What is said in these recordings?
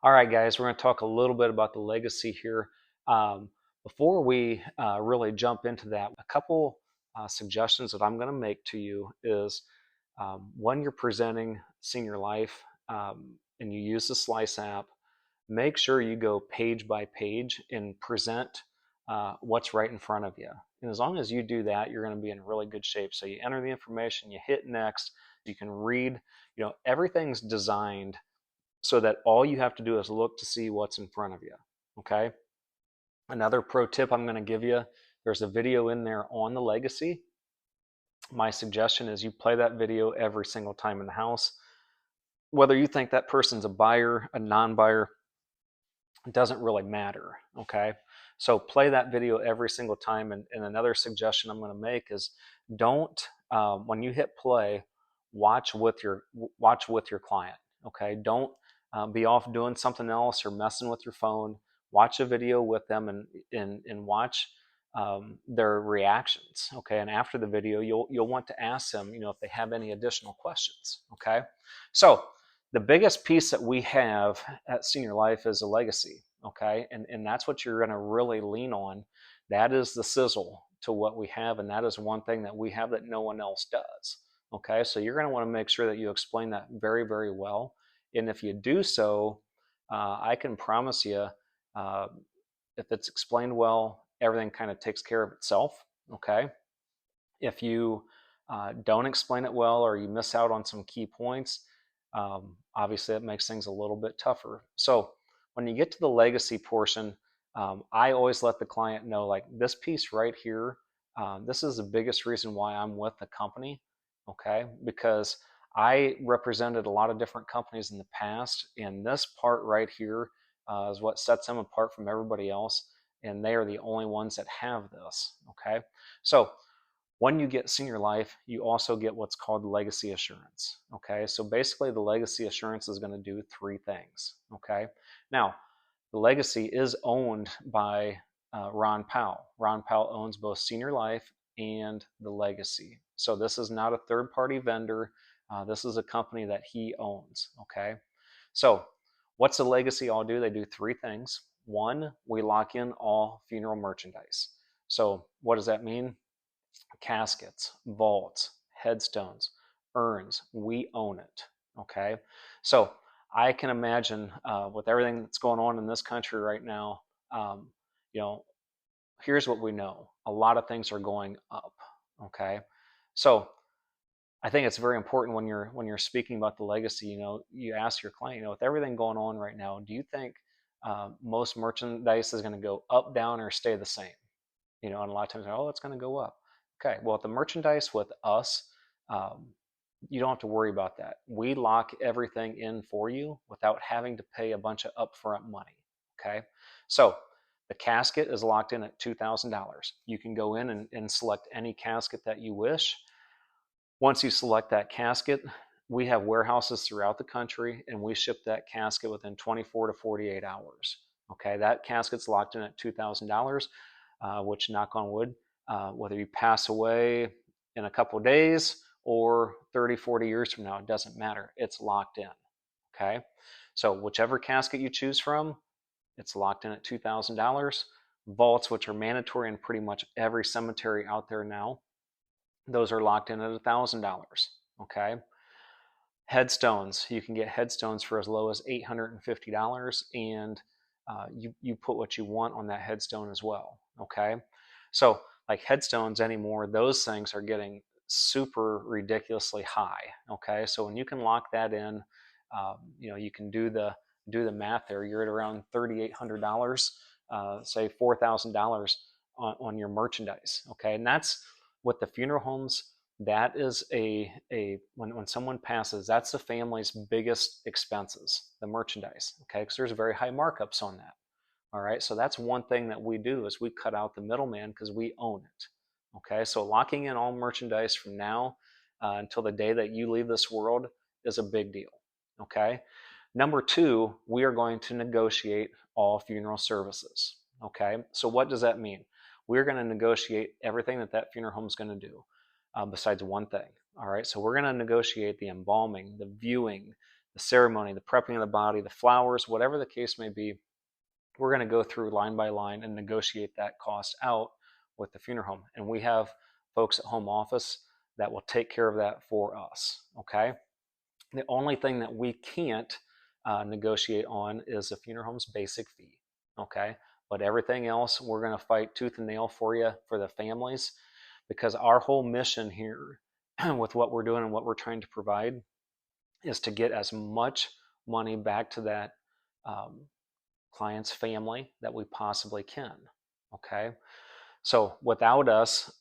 All right, guys, we're going to talk a little bit about the legacy here. Before we really jump into that, a couple suggestions that I'm going to make to you is when you're presenting Senior Life and you use the Slice app, make sure you go page by page and present what's right in front of you. And as long as you do that, you're going to be in really good shape. So you enter the information, you hit next, you can read, everything's designed so that all you have to do is look to see what's in front of you. Okay. Another pro tip I'm going to give you, there's a video in there on the legacy. My suggestion is you play that video every single time in the house. Whether you think that person's a buyer, a non-buyer, it doesn't really matter. Okay. So play that video every single time. And another suggestion I'm going to make is don't, when you hit play, watch with your client. Okay. Don't be off doing something else or messing with your phone. Watch a video with them and watch their reactions. Okay. And after the video, you'll want to ask them, if they have any additional questions. Okay. So the biggest piece that we have at Senior Life is a legacy. Okay. And that's what you're going to really lean on. That is the sizzle to what we have. And that is one thing that we have that no one else does. Okay. So you're going to want to make sure that you explain that very, very well. And if you do so, I can promise you, if it's explained well, everything kind of takes care of itself. Okay. If you don't explain it well or you miss out on some key points, obviously it makes things a little bit tougher. So when you get to the legacy portion, I always let the client know, like, this piece right here, this is the biggest reason why I'm with the company. Okay. Because I represented a lot of different companies in the past, and this part right here is what sets them apart from everybody else, and they are the only ones that have this. Okay. So when you get Senior Life, you also get what's called legacy assurance. Okay. So basically the legacy assurance is going to do three things. Okay. Now, the legacy is owned by Ron Powell. Ron Powell owns both Senior Life and the legacy. So this is not a third party vendor. This is a company that he owns. Okay. So what's the legacy all do? They do three things. One, we lock in all funeral merchandise. So what does that mean? Caskets, vaults, headstones, urns, we own it. Okay. So I can imagine with everything that's going on in this country right now, you know, here's what we know. A lot of things are going up. Okay. So I think it's very important when you're speaking about the legacy, you ask your client, with everything going on right now, do you think most merchandise is going to go up, down, or stay the same? And a lot of times, oh, it's going to go up. Okay, well, the merchandise with us, you don't have to worry about that. We lock everything in for you without having to pay a bunch of upfront money. Okay, so the casket is locked in at $2,000. You can go in and select any casket that you wish. Once you select that casket, we have warehouses throughout the country, and we ship that casket within 24 to 48 hours. Okay, that casket's locked in at $2,000, which, knock on wood, whether you pass away in a couple of days or 30, 40 years from now, it doesn't matter. It's locked in. Okay, so whichever casket you choose from, it's locked in at $2,000. Vaults, which are mandatory in pretty much every cemetery out there now, those are locked in at $1,000. Okay. Headstones, you can get headstones for as low as $850, and you put what you want on that headstone as well. Okay. So like headstones anymore, those things are getting super ridiculously high. Okay. So when you can lock that in, you can do the math there. You're at around $3,800, say $4,000 on your merchandise. Okay. And that's with the funeral homes. That is when someone passes, that's the family's biggest expenses, the merchandise. Okay. Because there's very high markups on that. All right. So that's one thing that we do is we cut out the middleman because we own it. Okay. So locking in all merchandise from now until the day that you leave this world is a big deal. Okay. Number two, we are going to negotiate all funeral services. Okay. So what does that mean? We're going to negotiate everything that funeral home is going to do besides one thing. All right. So we're going to negotiate the embalming, the viewing, the the ceremony, the prepping of the body, the flowers, whatever the case may be, we're going to go through line by line and negotiate that cost out with the funeral home. And we have folks at home office that will take care of that for us. Okay. The only thing that we can't negotiate on is the funeral home's basic fee. Okay. But everything else, we're going to fight tooth and nail for you, for the families, because our whole mission here with what we're doing and what we're trying to provide is to get as much money back to that client's family that we possibly can. Okay. So without us,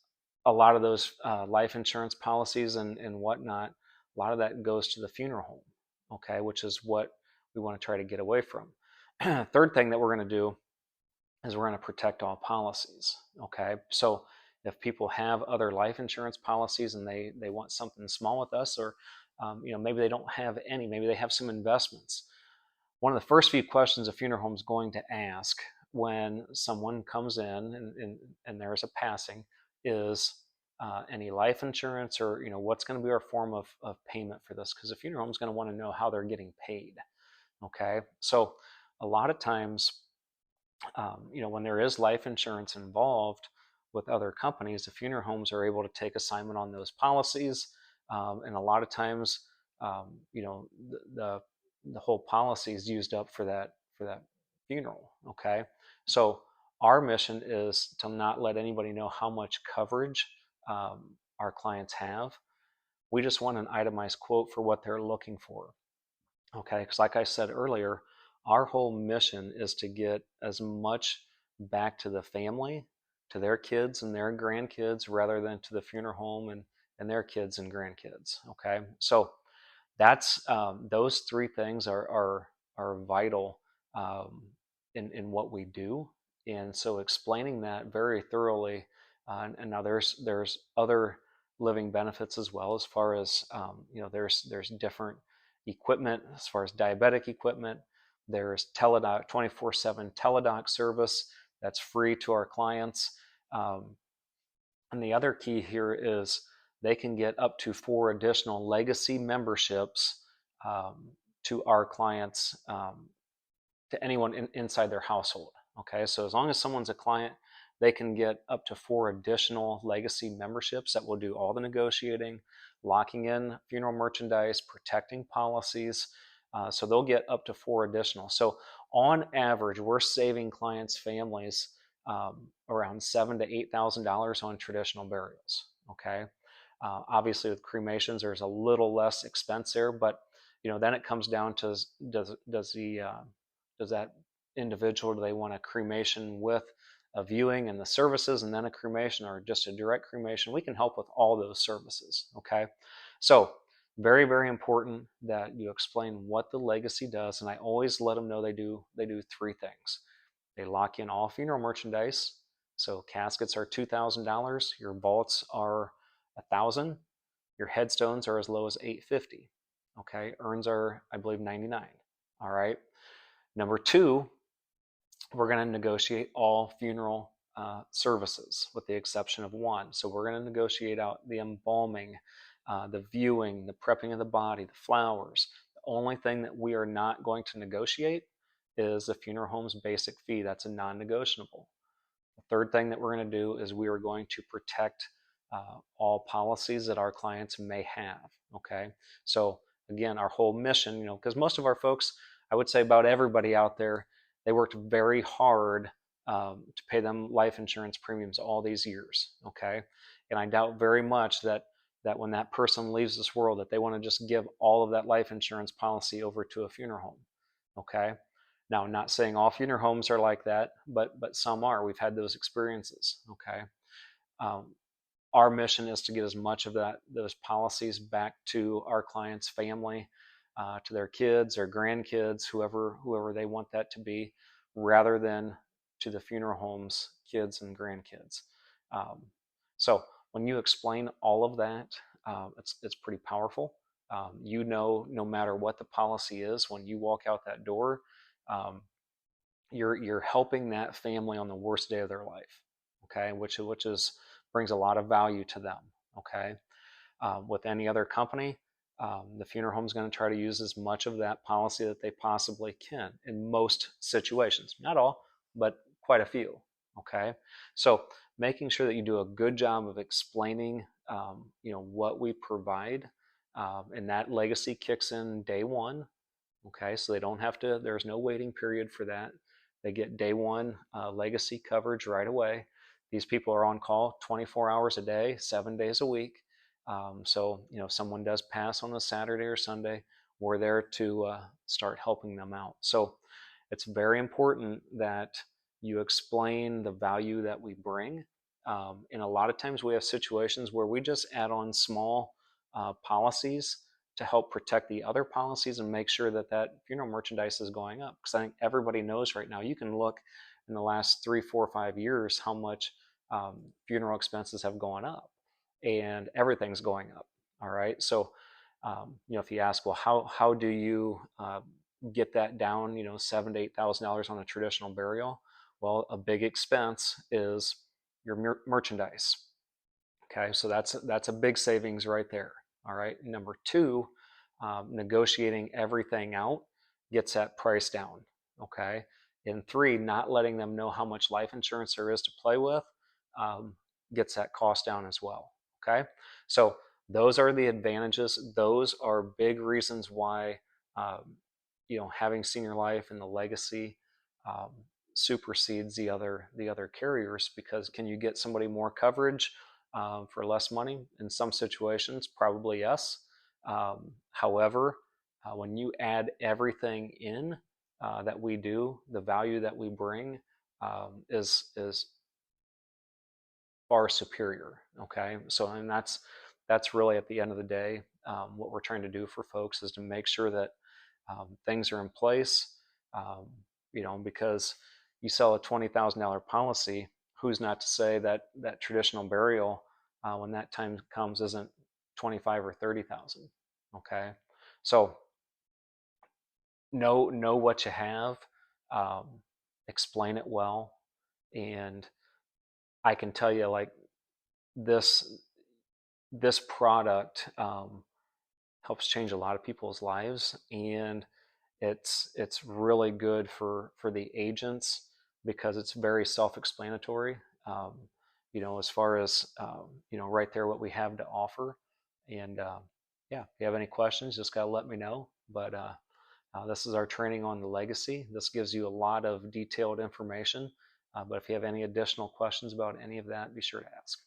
a lot of those life insurance policies and whatnot, a lot of that goes to the funeral home. Okay. Which is what we want to try to get away from. Third thing that we're going to do is we're going to protect all policies. Okay. So if people have other life insurance policies and they want something small with us, or maybe they don't have any, maybe they have some investments. One of the first few questions a funeral home is going to ask when someone comes in and there's a passing is any life insurance, or what's going to be our form of payment for this, because the funeral home is going to want to know how they're getting paid. Okay. So a lot of times, when there is life insurance involved with other companies, the funeral homes are able to take assignment on those policies. And a lot of times, the whole policy is used up for that funeral. Okay. So our mission is to not let anybody know how much coverage our clients have. We just want an itemized quote for what they're looking for. Okay. Because like I said earlier, our whole mission is to get as much back to the family, to their kids and their grandkids, rather than to the funeral home and their kids and grandkids. Okay. So that's those three things are vital in what we do. And so explaining that very thoroughly, and now there's other living benefits as well, as far as there's different equipment, as far as diabetic equipment. There's teledoc 24/7 teledoc service that's free to our clients. And the other key here is they can get up to 4 additional legacy memberships to our clients, to anyone inside their household. Okay, so as long as someone's a client, they can get up to 4 additional legacy memberships that will do all the negotiating, locking in funeral merchandise, protecting policies. So they'll get up to 4 additional. So on average, we're saving clients' families around $7,000 to $8,000 on traditional burials. Okay, obviously with cremations, there's a little less expense there, but then it comes down to does that individual, do they want a cremation with a viewing and the services and then a cremation, or just a direct cremation? We can help with all those services. Okay, so very, very important that you explain what the legacy does, and I always let them know they do 3 things. They lock in all funeral merchandise. So caskets are $2,000, your vaults are $1,000, your headstones are as low as $850. Okay, urns are, I believe, $99. All right. Number 2, we're going to negotiate all funeral services with the exception of one. So we're going to negotiate out the embalming, the viewing, the prepping of the body, the flowers. The only thing that we are not going to negotiate is the funeral home's basic fee. That's a non-negotiable. The third thing that we're going to do is we are going to protect all policies that our clients may have. Okay, so again, our whole mission, because most of our folks, I would say about everybody out there, they worked very hard to pay them life insurance premiums all these years. Okay, and I doubt very much that when that person leaves this world, that they want to just give all of that life insurance policy over to a funeral home. Okay. Now, I'm not saying all funeral homes are like that, but some are. We've had those experiences. Okay. Our mission is to get as much of those policies back to our client's family, to their kids or grandkids, whoever they want that to be, rather than to the funeral home's kids and grandkids. So when you explain all of that, it's pretty powerful. No matter what the policy is, when you walk out that door, you're helping that family on the worst day of their life. Okay, which brings a lot of value to them. Okay, with any other company, The funeral home is going to try to use as much of that policy that they possibly can in most situations. Not all, but quite a few. Okay, so making sure that you do a good job of explaining, what we provide, and that legacy kicks in day one. Okay, so they don't have to. There's no waiting period for that. They get day one legacy coverage right away. These people are on call 24 hours a day, 7 days a week. So, if someone does pass on a Saturday or Sunday, we're there to start helping them out. So it's very important that you explain the value that we bring. And a lot of times we have situations where we just add on small policies to help protect the other policies and make sure that that funeral merchandise is going up. Because I think everybody knows right now, you can look in the last 3, 4, 5 years how much funeral expenses have gone up, and everything's going up. All right, so if you ask, well, how do you get that down, $7,000 to $8,000 on a traditional burial? Well, a big expense is your merchandise. Okay, so that's a big savings right there. All right, number two, negotiating everything out gets that price down. Okay, and three, not letting them know how much life insurance there is to play with gets that cost down as well. Okay, so those are the advantages. Those are big reasons why having senior life and the legacy um, supersedes the other carriers, because can you get somebody more coverage for less money? In some situations, probably yes. However, when you add everything in that we do, the value that we bring is far superior. Okay, so and that's really at the end of the day what we're trying to do for folks is to make sure that things are in place. Because you sell a $20,000 policy, who's not to say that that traditional burial, when that time comes, isn't 25 or 30,000. Okay, so know what you have, um, explain it well, and I can tell you, like, this this product helps change a lot of people's lives, and it's really good for the agents because it's very self-explanatory. As far as right there what we have to offer, and yeah, if you have any questions, just gotta let me know. But this is our training on the legacy. This gives you a lot of detailed information. But if you have any additional questions about any of that, be sure to ask.